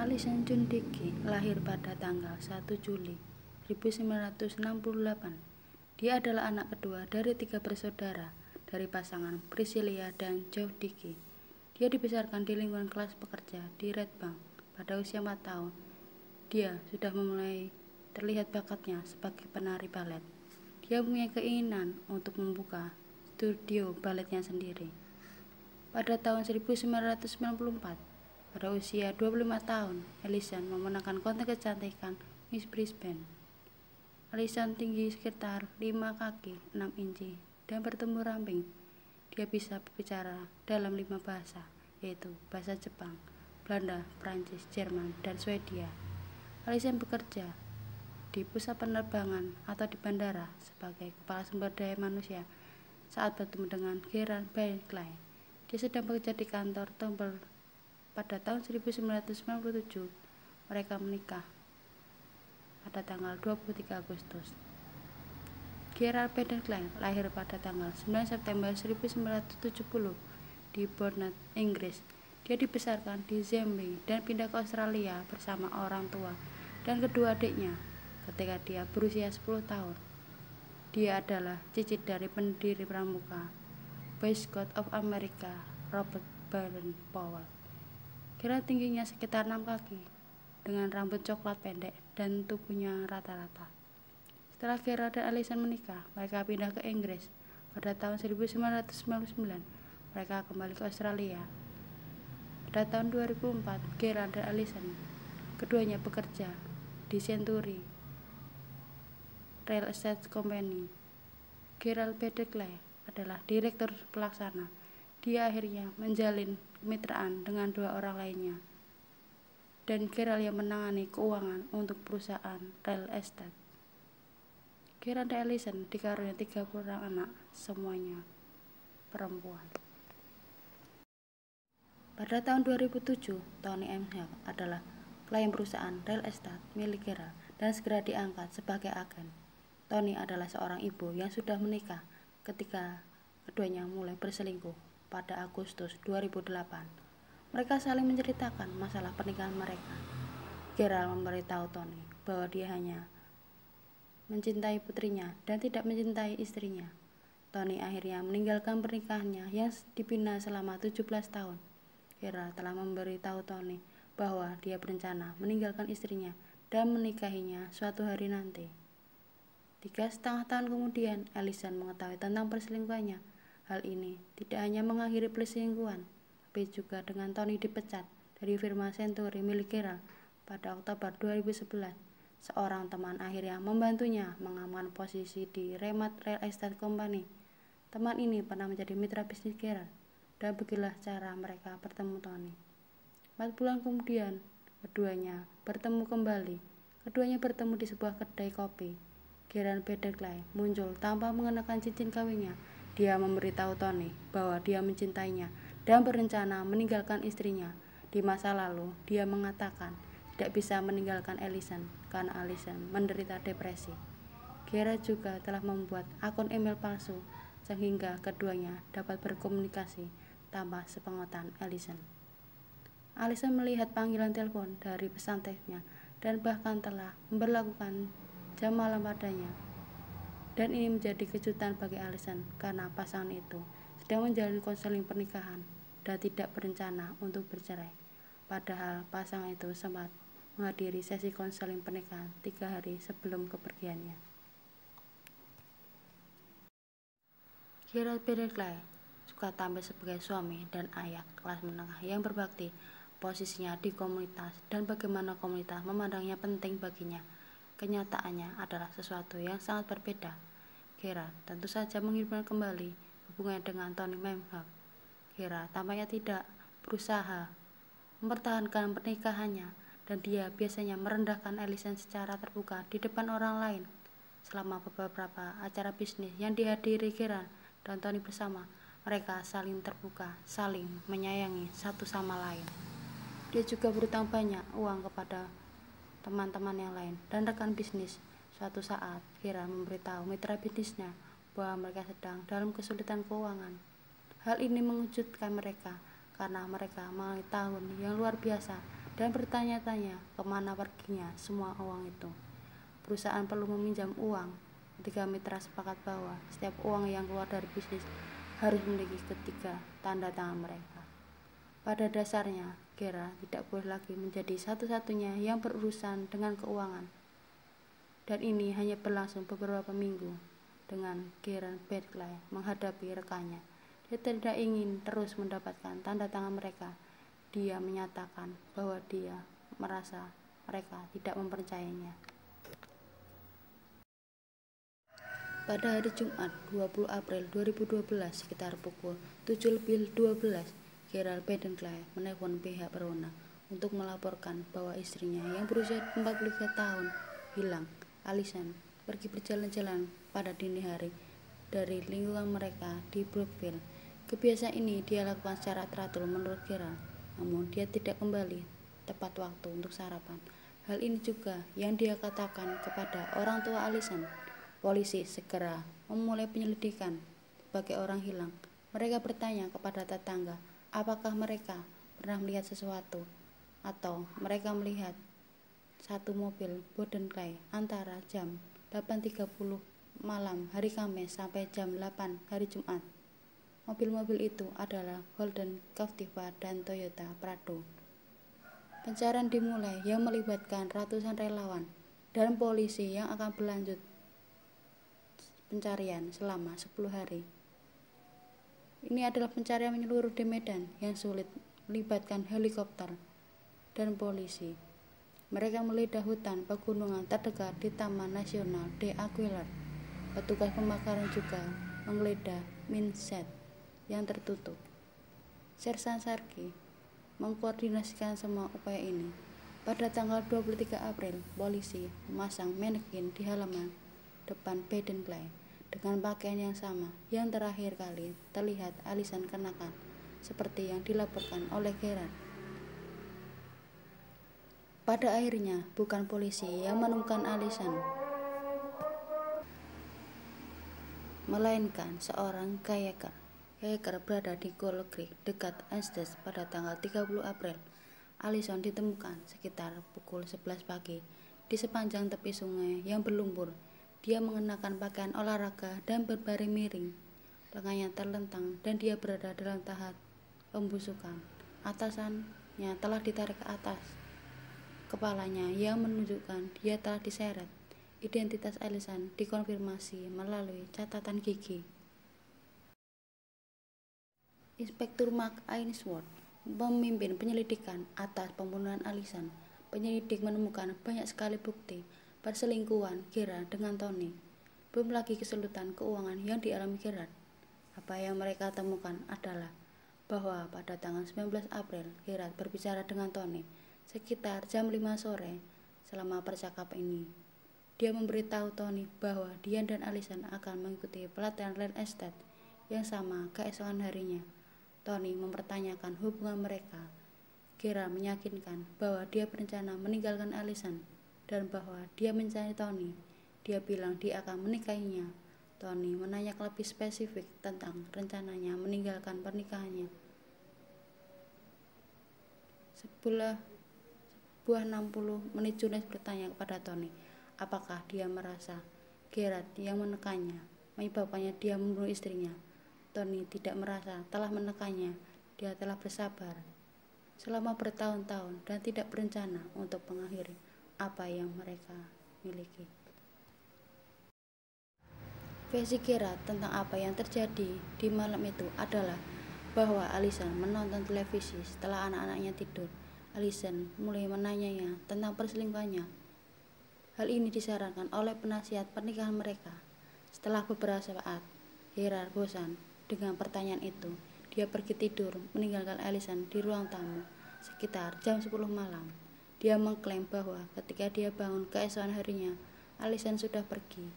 Alison June Dickey lahir pada tanggal 1 Juli 1968. Dia adalah anak kedua dari 3 bersaudara dari pasangan Priscilla dan Joe Dickey. Dia dibesarkan di lingkungan kelas pekerja di Red Bank. Pada usia 4 tahun, dia sudah mulai terlihat bakatnya sebagai penari balet. Dia punya keinginan untuk membuka studio baletnya sendiri. Pada tahun 1994, pada usia 25 tahun, Alison memenangkan kontes kecantikan Miss Brisbane. Alison tinggi sekitar 5 kaki 6 inci dan bertubuh ramping. Dia bisa berbicara dalam 5 bahasa, yaitu bahasa Jepang, Belanda, Prancis, Jerman, dan Swedia. Alison bekerja di pusat penerbangan atau di bandara sebagai kepala sumber daya manusia saat bertemu dengan Gerard Berkeley. Dia sedang bekerja di kantor Tumblr. Pada tahun 1997, mereka menikah pada tanggal 23 Agustus. Gerard Berkeley lahir pada tanggal 9 September 1970 di Bournemouth, Inggris. Dia dibesarkan di Zambia dan pindah ke Australia bersama orang tua dan kedua adiknya ketika dia berusia 10 tahun. Dia adalah cicit dari pendiri pramuka Boy Scouts of America, Robert Baden Powell. Gerard tingginya sekitar 6 kaki, dengan rambut coklat pendek dan tubuhnya rata-rata. Setelah Gerard dan Alison menikah, mereka pindah ke Inggris. Pada tahun 1999, mereka kembali ke Australia. Pada tahun 2004, Gerard dan Alison keduanya bekerja di Century Real Estate Company. Gerard Berkeley adalah direktur pelaksana. Dia akhirnya menjalin kemitraan dengan 2 orang lainnya, dan Gerald yang menangani keuangan untuk perusahaan real estate. Gerald dan Alison dikaruniai 30 orang anak, semuanya perempuan. Pada tahun 2007, Tony M. Hawk adalah klien perusahaan real estate milik Gerald dan segera diangkat sebagai agen. Tony adalah seorang ibu yang sudah menikah ketika keduanya mulai berselingkuh pada Agustus 2008. Mereka saling menceritakan masalah pernikahan mereka. Gerald memberitahu Tony bahwa dia hanya mencintai putrinya dan tidak mencintai istrinya. Tony akhirnya meninggalkan pernikahannya yang dibina selama 17 tahun. Gerald telah memberitahu Tony bahwa dia berencana meninggalkan istrinya dan menikahinya suatu hari nanti. 3,5 tahun kemudian, Alison mengetahui tentang perselingkuhannya. Hal ini tidak hanya mengakhiri perselingkuhan, tapi juga dengan Tony dipecat dari firma Century milik Gerald pada Oktober 2011. Seorang teman akhirnya membantunya mengamankan posisi di Rematt Real Estate Company. Teman ini pernah menjadi mitra bisnis Gerald, dan begitulah cara mereka bertemu Tony. 4 bulan kemudian, keduanya bertemu kembali. Keduanya bertemu di sebuah kedai kopi. Gerard Berkeley muncul tanpa mengenakan cincin kawinnya. Dia memberitahu Tony bahwa dia mencintainya dan berencana meninggalkan istrinya. Di masa lalu, dia mengatakan tidak bisa meninggalkan Alison karena Alison menderita depresi. Gerard juga telah membuat akun email palsu sehingga keduanya dapat berkomunikasi tanpa sepengetahuan Alison. Alison melihat panggilan telepon dari pesantrennya dan bahkan telah memperlakukan jam malam padanya. Dan ini menjadi kejutan bagi Alison karena pasangan itu sedang menjalani konseling pernikahan dan tidak berencana untuk bercerai. Padahal pasangan itu sempat menghadiri sesi konseling pernikahan 3 hari sebelum kepergiannya. Gerard Berkeley suka tampil sebagai suami dan ayah kelas menengah yang berbakti. Posisinya di komunitas dan bagaimana komunitas memandangnya penting baginya. Kenyataannya adalah sesuatu yang sangat berbeda. Gerard tentu saja menghidupkan kembali hubungannya dengan Tony Memhawk. Gerard tampaknya tidak berusaha mempertahankan pernikahannya, dan dia biasanya merendahkan Alison secara terbuka di depan orang lain. Selama beberapa acara bisnis yang dihadiri Gerard dan Tony bersama, mereka saling terbuka, saling menyayangi satu sama lain. Dia juga berutang banyak uang kepada teman-teman yang lain dan rekan bisnis. Suatu saat, Gerard memberitahu mitra bisnisnya bahwa mereka sedang dalam kesulitan keuangan. Hal ini mengejutkan mereka karena mereka mengalami tahun yang luar biasa dan bertanya-tanya kemana perginya semua uang itu. Perusahaan perlu meminjam uang. Ketiga mitra sepakat bahwa setiap uang yang keluar dari bisnis harus memiliki ketiga tanda tangan mereka. Pada dasarnya, Gera tidak boleh lagi menjadi satu-satunya yang berurusan dengan keuangan. Dan ini hanya berlangsung beberapa minggu dengan Gerard Berkeley menghadapi rekannya. Dia tidak ingin terus mendapatkan tanda tangan mereka. Dia menyatakan bahwa dia merasa mereka tidak mempercayainya. Pada hari Jumat 20 April 2012 sekitar pukul 7:12, Gerard Berkeley menelpon pihak berwenang untuk melaporkan bahwa istrinya yang berusia 43 tahun hilang. Allison pergi berjalan-jalan pada dini hari dari lingkungan mereka di Brookville. Kebiasaan ini dia lakukan secara teratur menurut Gerard, namun dia tidak kembali tepat waktu untuk sarapan. Hal ini juga yang dia katakan kepada orang tua Allison. Polisi segera memulai penyelidikan sebagai orang hilang. Mereka bertanya kepada tetangga apakah mereka pernah melihat sesuatu atau mereka melihat satu mobil Berkeley antara jam 8.30 malam hari Kamis sampai jam 8 hari Jumat. Mobil-mobil itu adalah Holden Captiva dan Toyota Prado. Pencarian dimulai yang melibatkan ratusan relawan dan polisi yang akan berlanjut pencarian selama 10 hari. Ini adalah pencarian menyeluruh di medan yang sulit, melibatkan helikopter dan polisi. Mereka menggeledah hutan pegunungan terdekat di Taman Nasional de Aguilar. Petugas pembakaran juga menggeledah mineset yang tertutup. Sersan Sarki mengkoordinasikan semua upaya ini. Pada tanggal 23 April, polisi memasang manekin di halaman depan Berkeley dengan pakaian yang sama yang terakhir kali terlihat Allison kenakan, seperti yang dilaporkan oleh Gerard. Pada akhirnya, bukan polisi yang menemukan Allison, melainkan seorang kayaker. Kayaker berada di Gold Creek dekat Estes pada tanggal 30 April. Allison ditemukan sekitar pukul 11 pagi di sepanjang tepi sungai yang berlumpur. Dia mengenakan pakaian olahraga dan berbaring miring. Lengannya terlentang dan dia berada dalam tahap pembusukan. Atasannya telah ditarik ke atas kepalanya yang menunjukkan dia telah diseret. Identitas Allison dikonfirmasi melalui catatan gigi. Inspektur Mark Ainsworth memimpin penyelidikan atas pembunuhan Allison. Penyelidik menemukan banyak sekali bukti perselingkuhan Gerard dengan Tony. Belum lagi kesulitan keuangan yang dialami Gerard. Apa yang mereka temukan adalah bahwa pada tanggal 19 April Gerard berbicara dengan Tony sekitar jam 5 sore. Selama percakapan ini, dia memberitahu Tony bahwa dia dan Allison akan mengikuti pelatihan real estate yang sama keesokan harinya. Tony mempertanyakan hubungan mereka. Gerard meyakinkan bahwa dia berencana meninggalkan Allison dan bahwa dia mencari Tony. Dia bilang dia akan menikahinya. Tony menanyakan lebih spesifik tentang rencananya meninggalkan pernikahannya. Sebuah 60 menit Julius bertanya kepada Tony, apakah dia merasa Gerard yang menekannya menyebabkannya dia membunuh istrinya. Tony tidak merasa telah menekannya, dia telah bersabar selama bertahun-tahun dan tidak berencana untuk mengakhiri apa yang mereka miliki. Versi Gerard tentang apa yang terjadi di malam itu adalah bahwa Allison menonton televisi setelah anak-anaknya tidur. Allison mulai menanyanya tentang perselingkuhannya. Hal ini disarankan oleh penasihat pernikahan mereka. Setelah beberapa saat, Gerard bosan dengan pertanyaan itu. Dia pergi tidur, meninggalkan Allison di ruang tamu sekitar jam 10 malam. Dia mengklaim bahwa ketika dia bangun keesokan harinya, Allison sudah pergi.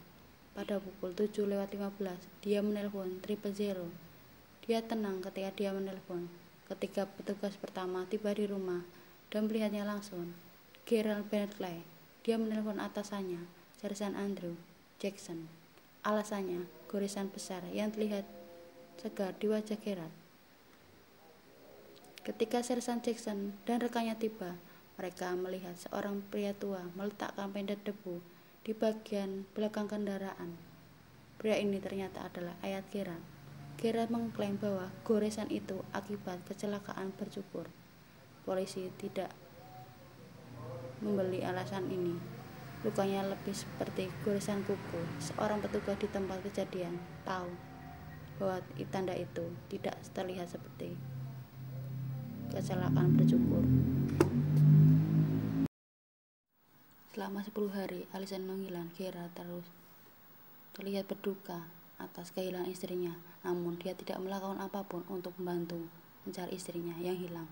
Pada pukul 7:15, dia menelpon 000. Dia tenang ketika dia menelpon. Ketika petugas pertama tiba di rumah dan melihatnya langsung, Gerard Berkeley, dia menelpon atasannya, Sersan Andrew Jackson. Alasannya, goresan besar yang terlihat segar di wajah Gerard. Ketika Sersan Jackson dan rekannya tiba, Mereka melihat seorang pria tua meletakkan penda debu di bagian belakang kendaraan. Pria ini ternyata adalah ayah Gerald. Gerald mengklaim bahwa goresan itu akibat kecelakaan bercukur. Polisi tidak membeli alasan ini. Lukanya lebih seperti goresan kuku. Seorang petugas di tempat kejadian tahu bahwa tanda itu tidak terlihat seperti kecelakaan bercukur. Selama 10 hari, Allison menghilang. Gerald terus terlihat berduka atas kehilangan istrinya, namun dia tidak melakukan apapun untuk membantu mencari istrinya yang hilang.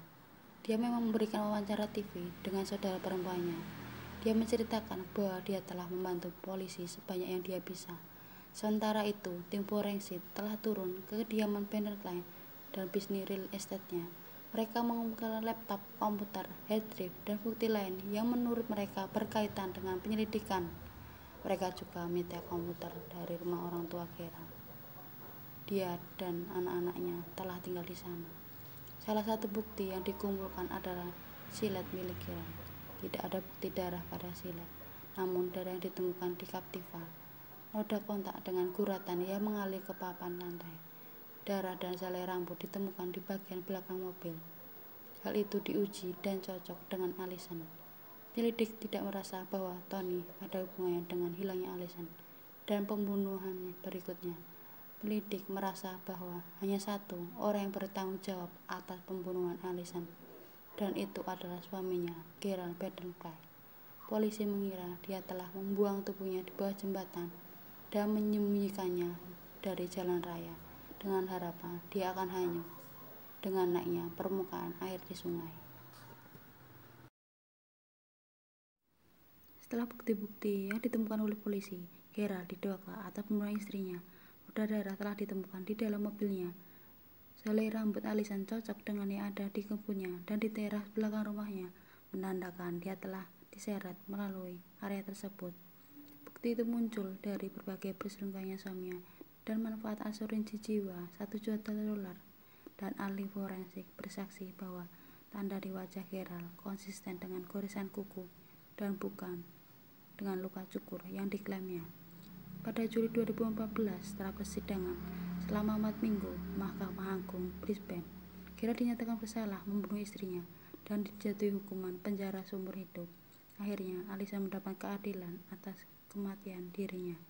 Dia memang memberikan wawancara TV dengan saudara perempuannya. Dia menceritakan bahwa dia telah membantu polisi sebanyak yang dia bisa. Sementara itu, tim forensik telah turun ke kediaman Banner Klein dan bisnis real estate-nya. Mereka mengumpulkan laptop, komputer, hard drive, dan bukti lain yang menurut mereka berkaitan dengan penyelidikan. Mereka juga meminta komputer dari rumah orang tua Gerald. Dia dan anak-anaknya telah tinggal di sana. Salah satu bukti yang dikumpulkan adalah silet milik Gerald. Tidak ada bukti darah pada silet, namun darah yang ditemukan di Captiva. Noda kontak dengan guratan yang mengalir ke papan lantai. Darah dan selai rambut ditemukan di bagian belakang mobil. Hal itu diuji dan cocok dengan Allison. Penyelidik tidak merasa bahwa Tony ada hubungannya dengan hilangnya Allison dan pembunuhan berikutnya. Penyelidik merasa bahwa hanya satu orang yang bertanggung jawab atas pembunuhan Allison, dan itu adalah suaminya, Gerald Baden-Clay. Polisi mengira dia telah membuang tubuhnya di bawah jembatan dan menyembunyikannya dari jalan raya dengan harapan dia akan hanyut dengan naiknya permukaan air di sungai. Setelah bukti-bukti yang ditemukan oleh polisi, Gerald didakwa atas pembunuhan istrinya. Noda darah telah ditemukan di dalam mobilnya. Selai rambut Allison cocok dengan yang ada di kebunnya dan di teras belakang rumahnya, menandakan dia telah diseret melalui area tersebut. Bukti itu muncul dari berbagai perselingkuhannya suaminya dan manfaat asuransi jiwa $1 juta, dan ahli forensik bersaksi bahwa tanda di wajah Gerald konsisten dengan goresan kuku dan bukan dengan luka cukur yang diklaimnya. Pada Juli 2014, setelah persidangan selama 4 minggu, Mahkamah Agung Brisbane, Gerald dinyatakan bersalah membunuh istrinya dan dijatuhi hukuman penjara seumur hidup. Akhirnya, Allison mendapat keadilan atas kematian dirinya.